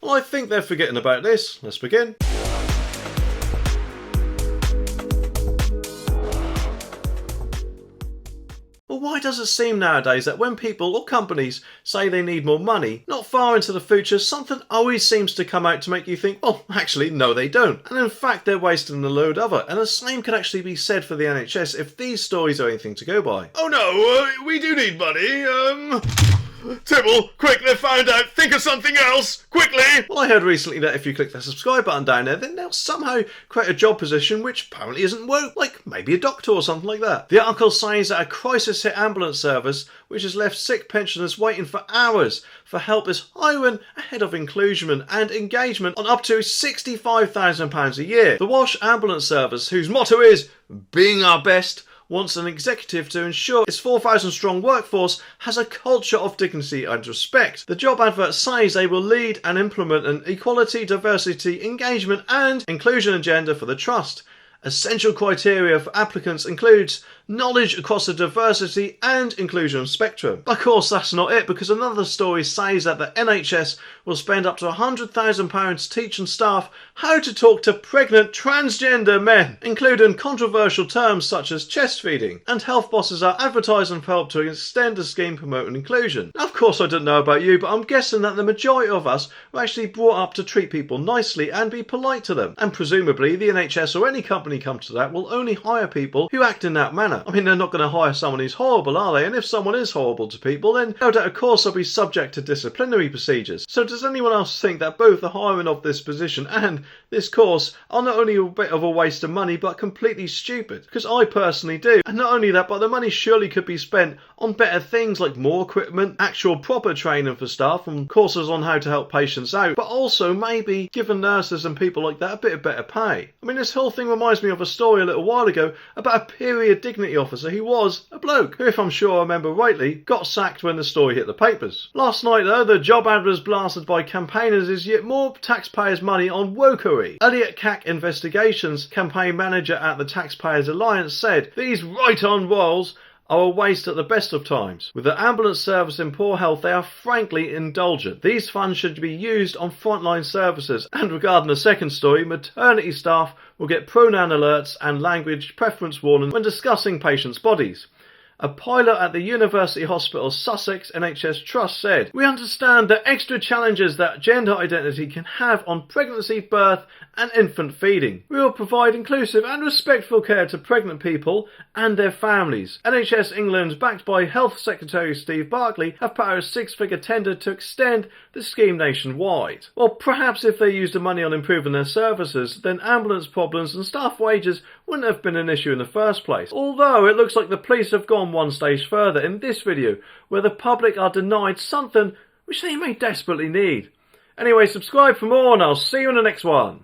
Well, I think they're forgetting about this. Let's begin. Well, why does it seem nowadays that when people or companies say they need more money, not far into the future, something always seems to come out to make you think, well, actually, no, they don't. And in fact, they're wasting a load of it. And the same could actually be said for the NHS if these stories are anything to go by. Oh no, we do need money, Tibble, quick, they've found out, think of something else, quickly! Well, I heard recently that if you click the subscribe button down there, then they'll somehow create a job position which apparently isn't woke, like maybe a doctor or something like that. The article says that a crisis hit ambulance service which has left sick pensioners waiting for hours for help is hiring ahead of inclusion and engagement on up to £65,000 a year. The Wash Ambulance Service, whose motto is being our best, wants an executive to ensure its 4,000 strong workforce has a culture of dignity and respect. The job advert says they will lead and implement an equality, diversity, engagement and inclusion agenda for the trust. Essential criteria for applicants includes knowledge across the diversity and inclusion spectrum. Of course, that's not it, because another story says that the NHS will spend up to £100,000 teaching staff how to talk to pregnant transgender men, including controversial terms such as chest feeding, and health bosses are advertising for help to extend the scheme promoting inclusion. Now, of course, I don't know about you, but I'm guessing that the majority of us were actually brought up to treat people nicely and be polite to them, and presumably the NHS or any company come to that will only hire people who act in that manner. I mean, they're not going to hire someone who's horrible, are they? And if someone is horrible to people, then no doubt of course they'll be subject to disciplinary procedures. So does anyone else think that both the hiring of this position and this course are not only a bit of a waste of money but completely stupid? Because I personally do. And not only that, but the money surely could be spent on better things like more equipment, actual proper training for staff and courses on how to help patients out, but also maybe giving nurses and people like that a bit of better pay. I mean, this whole thing reminds me of a story a little while ago about a period dignity officer who was a bloke, who, if I'm sure I remember rightly, got sacked when the story hit the papers. Last night though, the job ad was blasted by campaigners is yet more taxpayers' money on wokery. Elliot Cack Investigations, campaign manager at the Taxpayers Alliance, said, "These right-on roles are a waste at the best of times. With the ambulance service in poor health, they are frankly indulgent. These funds should be used on frontline services." And regarding the second story, maternity staff will get pronoun alerts and language preference warning when discussing patients' bodies. A pilot at the University Hospital Sussex NHS Trust said, "We understand the extra challenges that gender identity can have on pregnancy, birth and infant feeding. We will provide inclusive and respectful care to pregnant people and their families." NHS England, backed by Health Secretary Steve Barclay, have put out a six-figure tender to extend the scheme nationwide. Well, perhaps if they used the money on improving their services, then ambulance problems and staff wages wouldn't have been an issue in the first place. Although it looks like the police have gone one stage further in this video, where the public are denied something which they may desperately need. Anyway, subscribe for more and I'll see you in the next one.